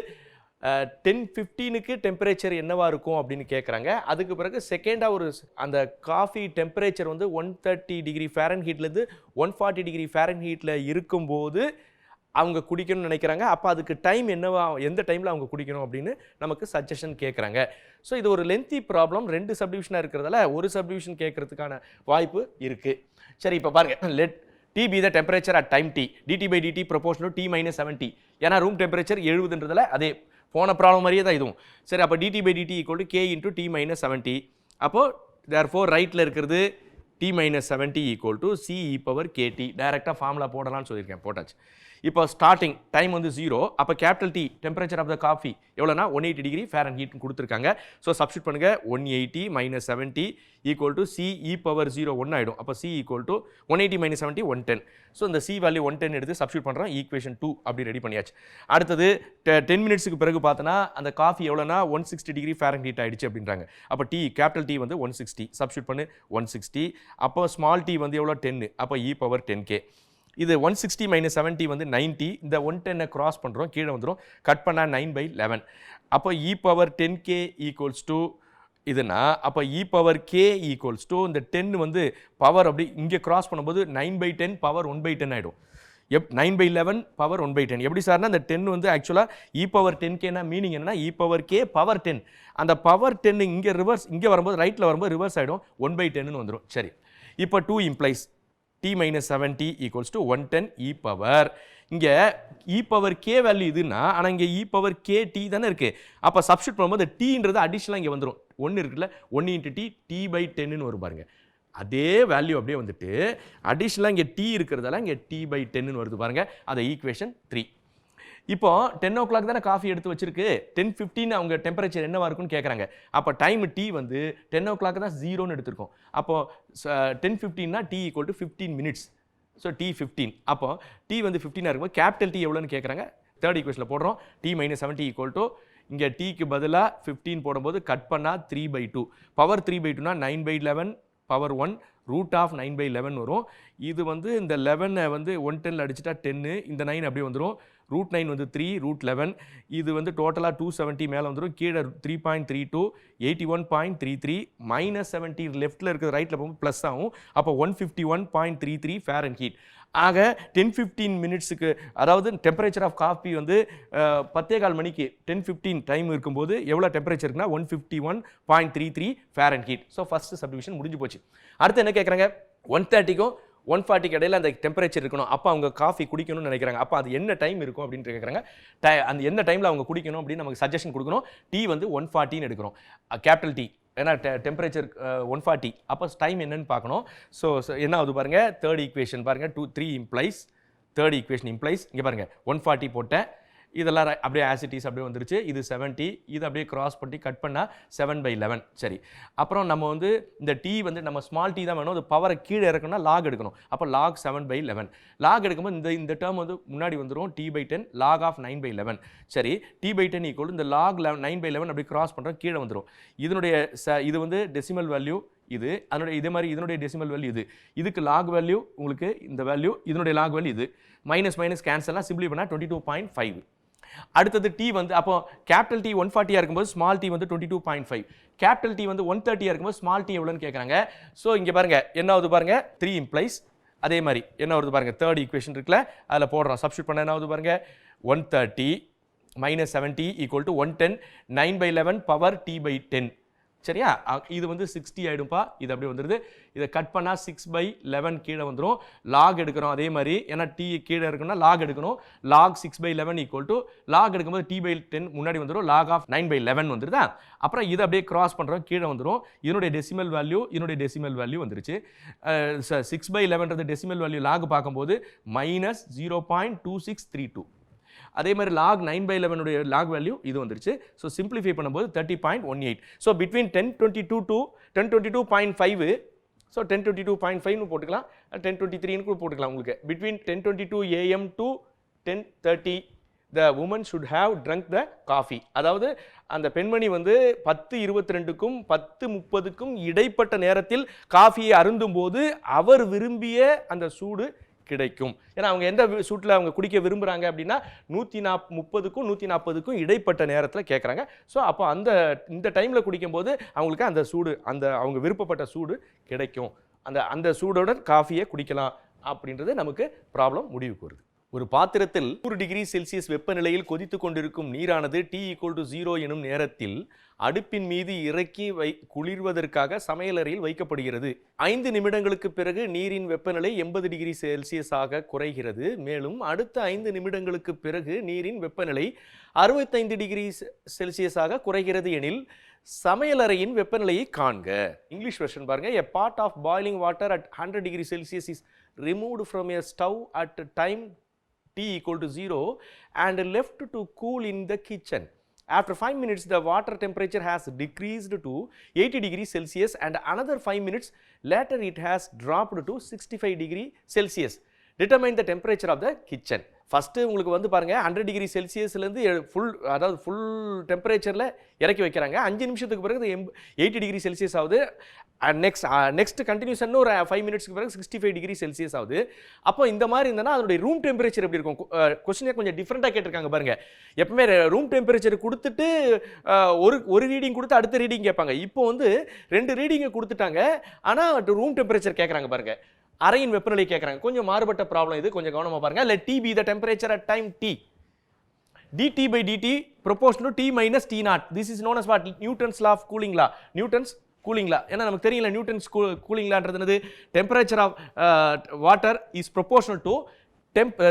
Speaker 1: 10:15க்கு டெம்பரேச்சர் என்னவாக இருக்கும் அப்படின்னு கேட்குறாங்க. அதுக்கு பிறகு செகண்டாக ஒரு அந்த காஃபி டெம்பரேச்சர் வந்து 130 டிகிரி ஃபாரன்ஹீட்லேருந்து 140 டிகிரி ஃபாரன்ஹீட்டில் இருக்கும்போது அவங்க குடிக்கணும்னு நினைக்கிறாங்க. அப்போ அதுக்கு டைம் என்னவா, எந்த டைமில் அவங்க குடிக்கணும் அப்படின்னு நமக்கு சஜஷன் கேட்குறாங்க. ஸோ இது ஒரு லென்த்தி ப்ராப்ளம், 2 சப்டிவிஷனாக இருக்கிறதால ஒரு சப்டிவிஷன் கேட்கறதுக்கான வாய்ப்பு இருக்குது. சரி, இப்போ பாருங்கள், let T be the temperature at time t, dt by dt proportional to t minus 70. ஏன்னா ரூம் டெம்பரேச்சர் 70ன்றதுல அதே போன ப்ராப்ளம் மாதிரியே தான் இதுவும். சரி, அப்போ dt by dt equal to k into t minus 70. அப்போது therefore ரைட்டில் இருக்கிறது t minus 70 equal to c e power kt. டைரெக்டாக ஃபார்முலா போடலாம்னு சொல்லியிருக்கேன், போட்டாச்சு. இப்போ ஸ்டார்டிங் டைம் வந்து 0, அப்போ capital T temperature of the coffee எவ்வளோனா 180 டிகிரி ஃபாரன்ஹீட்னு கொடுத்துருக்காங்க. ஸோ சப்ஸ்டியூட் பண்ணுங்க 180 - 70 equal to C e power 0 1 ஆகிடும். அப்போ சி ஈக்குவல் டு 180 - 70 110. ஸோ இந்த சி வேல்யூ 110 எடுத்து சப்ஸ்டியூட் பண்ணுறோம். ஈக்குவேஷன் 2 அப்படி ரெடி பண்ணியாச்சு. அடுத்தது 10 மினிட்ஸுக்கு பிறகு பார்த்தோன்னா அந்த காஃபி எவ்வளோனா 160 டிகிரி ஃபாரன்ஹீட் ஆகிடுச்சு அப்படின்றாங்க. அப்போ டி கேபிட்டல் டி வந்து 160 சப்ஸ்டியூட் பண்ணு 160. அப்போ ஸ்மால் டி வந்து எவ்வளோ 10, அப்போ இ பவர் 10k. இது 160 - 70 வந்து 90. இந்த 110 கிராஸ் பண்ணுறோம், கீழே வந்துடும். கட் பண்ணால் 9/11. அப்போ e power 10k equals to இதுனா, அப்போ e power k equals to இந்த 10 வந்து பவர் அப்படி இங்கே கிராஸ் பண்ணும்போது 9/10 பவர் 1/10 ஆகிடும். 9/11 பவர் 1/10. எப்படி சார்னா இந்த 10 வந்து ஆக்சுவலாக இ பவர் 10kனா மீனிங் என்னன்னா இ பவர் k பவர் 10. அந்த பவர் 10 இங்கே ரிவர்ஸ், இங்கே வரும்போது ரைட்டில் வரும்போது ரிவர்ஸ் ஆகிடும், 1/10ன்னு வந்துடும். சரி, இப்போ 2 implies t - 70 equals to 110 e power. இங்கே இ பவர் கே வேல்யூ இதுன்னா, ஆனால் இங்கே இ பவர் கே டி தானே இருக்குது. அப்போ சப்ஸ்டியூட் பண்ணும்போது டீன்றது அடிஷனலாக இங்கே வந்துடும். 1 இருக்குல்ல, 1 × t t/10ன்னு வரும் பாருங்க. அதே வேல்யூ அப்படியே வந்துட்டு அடிஷனலாக இங்கே டி இருக்கிறதால இங்கே t/10ன்னு வருது பாருங்க. அதை ஈக்குவேஷன் 3. இப்போ 10 o'clock தானே காஃபி எடுத்து வச்சிருக்கு, 10:15 அவங்க டெம்பரேச்சர் என்னவா இருக்குன்னு கேட்குறாங்க. அப்போ டைம் டி வந்து 10 o'clock தான் 0ன்னு எடுத்திருக்கோம். அப்போ 10:15னா T equal to 15 minutes. So T 15. அப்போ டி வந்து 15 இருக்கும்போது கேபிட்டல் டி எவ்வளோன்னு கேட்குறாங்க. தேர்ட் ஈக்குவேஷனில் போடுறோம். t - 70 ஈக்குவல் டு இங்கே டீக்கு பதிலாக 15 போடும்போது கட் பண்ணால் 3/2. பவர் 3/2னா 9/11 பவர் 1 ரூட் ஆஃப் 9/11 வரும். இது வந்து இந்த 11 வந்து 110ல் அடிச்சுட்டா 10, இந்த 9 அப்படியே வந்துடும். ரூட் 9 வந்து 3 ரூட் 11. இது வந்து டோட்டலாக 270 மேலே வந்துடும். கீழே 3.32 81.33 -70 லெஃப்ட்டில் இருக்கிற ரைட்டில் போகும்போது ப்ளஸ் ஆகும். அப்போ 151.33 ஃபாரன்ஹீட். ஆக 10-15 மினிட்ஸுக்கு, அதாவது டெம்பரேச்சர் ஆஃப் காஃபி வந்து 10:15 மணிக்கு 10:15 டைம் இருக்கும்போது எவ்வளோ டெம்பரேச்சர் இருக்குன்னா 151.33 ஃபாரன்ஹீட். ஸோ ஃபஸ்ட்டு சப்டிவிஷன் முடிஞ்சு போச்சு. அடுத்து என்ன கேட்குறாங்க, 130க்கும் 140க்கு இடையில அந்த டெம்பரேச்சர் இருக்கணும். அப்போ அவங்க காஃபி குடிக்கணும்னு நினைக்கிறாங்க. அப்போ அது என்ன டைம் இருக்கும் அப்படின்னு கேட்குறாங்க. அந்த என்ன டைமில் அவங்க குடிக்கணும் அப்படின்னு நமக்கு சஜஷன் கொடுக்கணும். டி வந்து 140ன்னு எடுக்கிறோம், கேபிட்டல் டி. ஏன்னா டெம்பரேச்சர் 140, அப்போ டைம் என்னன்னு பார்க்கணும். ஸோ என்ன ஆகுது பாருங்கள், தேர்ட் ஈக்குவேஷன் பாருங்கள். 3 இம்ப்ளைஸ், தேர்ட் ஈக்குவேஷன் இம்ப்ளைஸ். இங்கே பாருங்கள் 140 போட்டேன், இதெல்லாம் அப்படியே ஆசிட்டிஸ் அப்படியே வந்துருச்சு. இது 70, இது அப்படியே கிராஸ் பண்ணி கட் பண்ணால் 7/11. சரி, அப்புறம் நம்ம வந்து இந்த டி வந்து நம்ம ஸ்மால் டி தான் வேணும். அது பவரை கீழே இறக்கணும்னா லாக் எடுக்கணும். அப்போ லாக் 7/11. லாக் எடுக்கும்போது இந்த டேர்ம் வந்து முன்னாடி வந்துடும், t/10 லாக் ஆஃப் 9/11. சரி, t/10 ஈக்குவல் இந்த லாக் 9/11 அப்படி கிராஸ் பண்ணுறோம், கீழே வந்துடும். இதனுடைய இது வந்து டெசிமல் வேல்யூ இது, அதனுடைய இதே மாதிரி இதனுடைய டெசிமல் வேல்யூ இது. இதுக்கு லாக் வேல்யூ உங்களுக்கு இந்த வேல்யூ, இதனுடைய லாக் வேல்யூ இது. மைனஸ் மைனஸ் கேன்சல்லாம் சிம்பிளி பண்ணால் 22.5. அடுத்தது டி வந்து அப்போ கேபிட்டல் டி 140 இருக்கும்போது ஸ்மால் டி வந்து 22.5. கேபிட்டல் டி வந்து 130 இருக்கும்போது ஸ்மால் டி எவ்வளோன்னு கேட்குறாங்க. ஸோ இங்கே பாருங்க என்ன ஆகுது பாருங்க, 3 இம்ப்ளைஸ். அதே மாதிரி என்ன வருது பாருங்க, தேர்ட் ஈக்குவேஷன் இருக்குல்ல, அதில் போடுறோம். சப்ஸ்டியூட் பண்ண என்ன ஆகுது பாருங்க, 130 - 70 ஈக்குவல் டு 110 9/11 பவர் t/10. சரியா, இது வந்து 60 ஆகிடும்பா. இது அப்படியே வந்துடுது. இதை கட் பண்ணால் 6/11 கீழே வந்துடும். லாக் எடுக்கிறோம் அதே மாதிரி, ஏன்னா டி கீழே இருக்குன்னா லாக் எடுக்கணும். லாக் 6/11 ஈக்குவல் டு லாக் எடுக்கும்போது t/10 முன்னாடி வந்துடும், லாக் ஆஃப் 9/11 வந்துடுதா. அப்புறம் இதை அப்படியே கிராஸ் பண்ணுறோம், கீழே வந்துடும். இதனுடைய டெசிமல் வேல்யூ, இதனுடைய டெசிமல் வேல்யூ வந்துருச்சு. 6/11 டெசிமல் வேல்யூ லாக் பார்க்கும்போது -0.2632. அதே மாதிரி லாக் 9/11 உடைய லாக் வேல்யூ இது வந்துருச்சு. ஸோ சிம்பிளிஃபை பண்ணும்போது 30.18. So between 1022 to 1022.5. ஸோ 1022.5ன்னு போட்டுக்கலாம், 1023ன்னு கூட போட்டுக்கலாம். உங்களுக்கு between 10:22 AM to 10:30 the woman should have drunk the coffee. அதாவது அந்த பெண்மணி வந்து 10:22க்கும் 10:30க்கும் இடைப்பட்ட நேரத்தில் காஃபியை அருந்தும் போது அவர் விரும்பிய அந்த சூடு கிடைக்கும். ஏன்னா அவங்க எந்த சூட்டில் அவங்க குடிக்க விரும்புகிறாங்க அப்படின்னா 130க்கும் 140க்கும் இடைப்பட்ட நேரத்தில் கேட்குறாங்க. ஸோ அப்போ இந்த டைமில் குடிக்கும்போது அவங்களுக்கு அந்த சூடு, அந்த அவங்க விருப்பப்பட்ட சூடு கிடைக்கும். அந்த சூடுடன் காஃபியை குடிக்கலாம் அப்படின்றது நமக்கு ப்ராப்ளம் முடிவுக்கு வருது. ஒரு பாத்திரத்தில் 100 டிகிரி செல்சியஸ் வெப்பநிலையில் கொதித்து கொண்டிருக்கும் நீரானது t = 0 எனும் நேரத்தில் அடுப்பின் மீது இறக்கி குளிர்வதற்காக சமையலறையில் வைக்கப்படுகிறது. 5 நிமிடங்களுக்கு பிறகு நீரின் வெப்பநிலை 80 டிகிரி செல்சியஸாக குறைகிறது. மேலும் அடுத்த 5 நிமிடங்களுக்கு பிறகு நீரின் வெப்பநிலை 65 டிகிரி செல்சியஸாக குறைகிறது எனில் சமையலறையின் வெப்பநிலையை காண்க. இங்கிலீஷ் வெர்ஷன் பாருங்க. A pot of boiling water at 100 degree Celsius is removed from a stove at time T equal to 0 and left to cool in the kitchen. After 5 minutes, the water temperature has decreased to 80 degrees Celsius and another 5 minutes later it has dropped to 65 degrees Celsius. Determine the temperature of the kitchen. First உங்களுக்கு வந்து பாருங்கள் 100 degree செல்சியஸ்லேருந்து full டெம்பரேச்சரில் இறக்கி வைக்கிறாங்க. 5 நிமிஷத்துக்கு பிறகு 80 degree Celsius ஆகுது. Next continuous ஒரு 5 மினிட்ஸ்க்கு பிறகு 65 டிகிரி செல்சியஸ் ஆகுது. அப்போ இந்த மாதிரி இருந்தனா அதனுடைய ரூம் டெம்பரேச்சர் எப்படி இருக்கும்? கொஸ்டினே கொஞ்சம் டிஃப்ரெண்ட்டாக கேட்டிருக்காங்க பாருங்கள். எப்பவுமே ரூம் டெம்பரேச்சர் கொடுத்துட்டு ஒரு ரீடிங் கொடுத்து அடுத்த ரீடிங் கேட்பாங்க. இப்போ வந்து 2 ரீடிங்கை கொடுத்துட்டாங்க, ஆனால் ரூம் டெம்பரேச்சர் கேட்குறாங்க பாருங்கள். அறையின் வெப்பநிலை கேட்குறாங்க. கொஞ்சம் மாறுபட்ட ப்ராப்ளம் இது, கொஞ்சம் கவனமாக பாருங்க. let T be the temperature at time T. dt by dt proportional to T minus T naught. This is known as what? Newton's law of cooling law. Newton's cooling law. ஏன்னா நமக்கு தெரியல Newton's cooling lawன்றது என்னது? Temperature of water is proportional to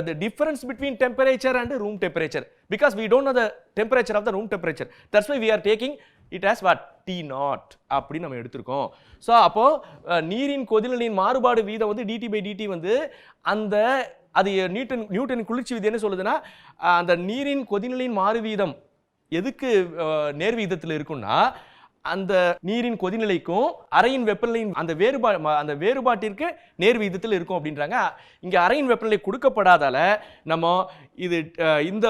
Speaker 1: the difference between temperature and room temperature, because we don't know the temperature of the room temperature. That's why we are taking it as what? T naught அப்படி நம்ம எடுத்திருக்கோம். So அப்போ நீரின் கொதிநிலையின் மாறுபாடு வீதம் வந்து dt by dt வந்து அது நியூட்டன் குளிர்ச்சி விதி என்ன சொல்லுதுன்னா, அந்த நீரின் கொதிநிலையின் மாறு வீதம் எதுக்கு நேர் வீதத்தில் இருக்குன்னா, அந்த நீரின் கொதிநிலைக்கும் அறையின் வெப்பநிலையின் அந்த வேறுபாட்டிற்கு நேர் வீதத்தில் இருக்கும் அப்படின்றாங்க. இங்கே அறையின் வெப்பநிலை கொடுக்கப்படாதால நம்ம இந்த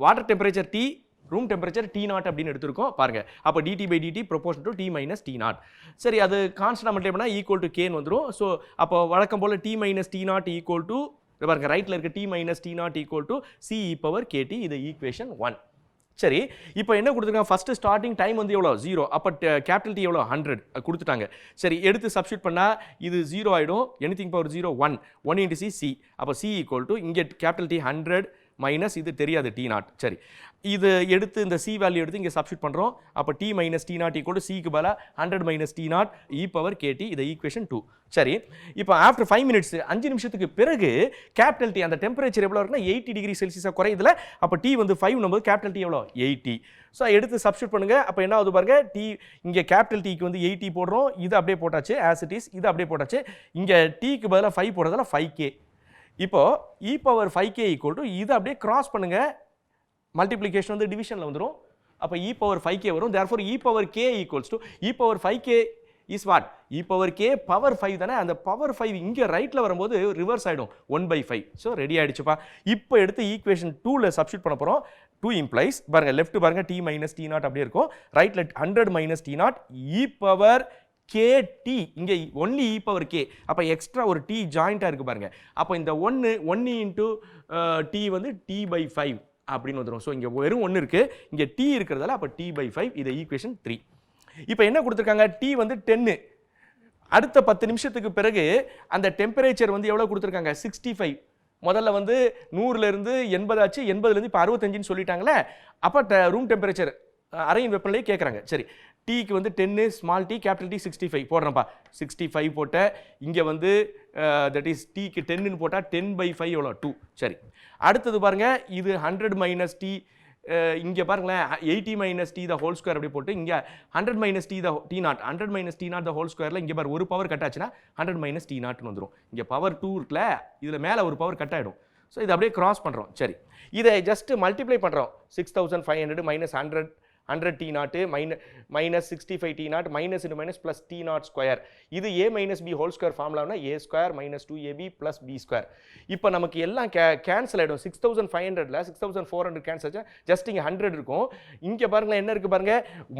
Speaker 1: water temperature T, room temperature T naught அப்படின்னு எடுத்திருக்கோம் பாருங்க. அப்போ dt by dt proportional to T minus T naught. சரி, அது கான்ஸ்டன்ட் மல்டிப்ளை பண்ணா ஈக்குவல் டு கேன்னு வந்துடும். ஸோ அப்போ வழக்கம் போல் T minus T naught equal to பாருங்க, ரைட்டில் இருக்க T minus T naught equal to C e power KT. இது ஈக்குவேஷன் 1. சரி, இப்போ என்ன கொடுத்துருக்காங்க? ஃபர்ஸ்ட் ஸ்டார்டிங் டைம் வந்து எவ்வளோ? 0. அப்போ கேபிட்டல் T எவ்வளோ? 100 கொடுத்துட்டாங்க. சரி, எடுத்து சப்ஸ்டியூட் பண்ணால் இது 0 ஆகிடும். Anything power 0 1 into C. அப்போ C ஈக்குவல் டு இங்கே கேபிட்டல் T 100 மைனஸ் இது தெரியாது T naught. சரி, இது எடுத்து இந்த C வேல்யூ எடுத்து இங்கே சப்ஸ்டியூட் பண்ணுறோம். அப்போ T minus T naught equal to Cக்கு பதிலாக 100 minus T naught e power KT. இது ஈக்குவேஷன் 2. சரி, இப்போ ஆஃப்டர் 5 மினிட்ஸ் 5 நிமிஷத்துக்கு பிறகு கேபிட்டல் T அந்த டெம்பரேச்சர் எவ்வளோ இருக்குன்னா 80 டிகிரி செல்சியஸாக குறையுதுல. அப்போ T வந்து 5 நம்பர், கேபிட்டல் T எவ்வளோ? 80. ஸோ எடுத்து சப்ஸ்டியூட் பண்ணுங்க. அப்போ என்ன ஆகுது பாருங்க, இங்கே கேபிட்டல் Tக்கு வந்து 80 போடுறோம். இது அப்படியே போட்டாச்சு ஆஸ் இட் இஸ். இது அப்படியே போட்டாச்சு. இங்கே Tக்கு பதிலாக 5 போடுறதால 5K. இப்போ e power 5K equal to இது அப்படியே கிராஸ் பண்ணுங்க, மல்டிப்ளிகேஷன் வந்து டிவிஷனில் வந்துடும். அப்போ e power 5K வரும். therefore e power K equals to e power 5K is what? e power K power 5 தானே. அந்த பவர் 5 இங்கே ரைட்டில் வரும்போது ரிவர்ஸ் ஆகிடும் 1/5. ஸோ ரெடி ஆகிடுச்சுப்பா. இப்போ எடுத்து ஈக்குவேஷன் 2ல் சப்ஸ்டியூட் பண்ண போகிறோம். 2 இம்ப்ளைஸ் பாருங்க, லெஃப்ட் பாருங்க T minus T naught அப்படியே இருக்கும். ரைட்டில் 100 minus T naught e power KT. இங்கே ஒன்லி e power K. அப்போ எக்ஸ்ட்ரா ஒரு T ஜாயிண்டாக இருக்குது பாருங்க. அப்போ இந்த 1 இன்ட்டு T வந்து T/5 அப்படின்னு வந்துடும். ஸோ இங்கே வெறும் 1 இருக்குது, இங்கே T இருக்கிறதால அப்போ T/5. இது ஈக்குவேஷன் 3. இப்போ என்ன கொடுத்துருக்காங்க? T வந்து 10. அடுத்த 10 நிமிஷத்துக்கு பிறகு அந்த டெம்பரேச்சர் வந்து எவ்வளோ கொடுத்துருக்காங்க? 65. முதல்ல வந்து 100லேருந்து 80 ஆச்சு, 80லேருந்து இப்போ 65ன்னு சொல்லிட்டாங்களே. அப்போ ரூம் டெம்பரேச்சர் அறையின் வெப்பநிலையை கேட்குறாங்க. சரி, Tக்கு வந்து 10, ஸ்மால் T, கேபிட்டல் T 65 போடுறேன்ப்பா. 65 போட்ட இங்கே வந்து தட் இஸ் Tக்கு 10ன்னு போட்டால் 10/5 எவ்வளோ? 2. சரி, அடுத்தது பாருங்க, இது 100 minus T, இங்கே பாருங்களேன் 80 minus T the whole square அப்படி போட்டு இங்கே 100 minus T the T naught 100 minus T naught the whole squareல இங்கே பாரு ஒரு பவர் கட் ஆச்சுன்னா 100 minus T naughtனு வந்துடும். இங்கே பவர் 2 இருக்குல்ல, இதில் மேலே ஒரு பவர் கட் ஆகிடும். ஸோ இதை அப்படியே கிராஸ் பண்ணுறோம். சரி, இதை ஜஸ்ட் மல்டிப்ளை பண்ணுறோம். 6500 minus 100 T naught minus 65 T naught minus into minus plus T naught square. இது A minus B whole square ஃபார்முலானா A square minus 2AB plus B square. இப்போ நமக்கு எல்லாம் கேன்சல் ஆகிடும். 6500ல 6400 கேன்சல் ஆச்சா ஜஸ்ட் இங்கே 100 இருக்கும். இங்கே பாருங்களேன் என்ன இருக்குது பாருங்க,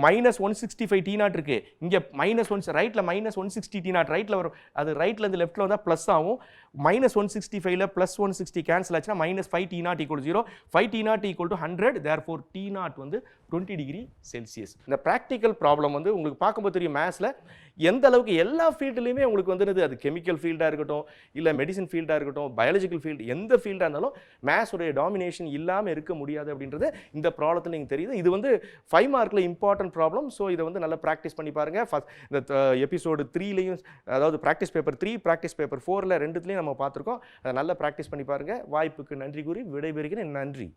Speaker 1: minus 165 T naught இருக்குது. இங்கே minus 1 ரைட்டில் minus 160 T naught ரைட்டில் வரும். அது ரைட்லேருந்து லெஃப்ட்டில் வந்தால் ப்ளஸ் ஆகும். minus 165ல plus 160 கேன்சல் ஆச்சுன்னா minus 5 T naught equal to 0. 5 T naught equal to 100. therefore T naught வந்து 20 டிகிரி செல்சியஸ். இந்த ப்ராக்டிக்கல் ப்ராப்ளம் வந்து உங்களுக்கு பார்க்கும்போது தெரியும் மேத்ஸில் எந்த அளவுக்கு எல்லா ஃபீல்டுலையுமே உங்களுக்கு வந்து அது கெமிக்கல் ஃபீல்டாக இருக்கட்டும், இல்லை மெடிசன் ஃபீல்டாக இருக்கட்டும், பயாலஜிக்கல் ஃபீல்டு, எந்த ஃபீல்டாக இருந்தாலும் மேத்ஸுடைய டாமினேஷன் இல்லாமல் இருக்க முடியாது அப்படின்றது இந்த ப்ராப்ளத்தில் நீங்கள் தெரியுது. இது வந்து 5 மார்க்கில் இம்பார்ட்டன்ட் ப்ராப்ளம். ஸோ இதை வந்து நல்லா ப்ராக்டிஸ் பண்ணி பாருங்கள். இந்த எபிசோடு 3லையும், அதாவது ப்ராக்டிஸ் பேப்பர் 3, ப்ராக்டிஸ் பேப்பர் 4ல் ரெண்டுத்துலையும் நம்ம பார்த்துருக்கோம். அதை நல்லா ப்ராக்டிஸ் பண்ணி பாருங்கள். வாய்ப்புக்கு நன்றி கூறி விடைபெறுகிறேன். நன்றி.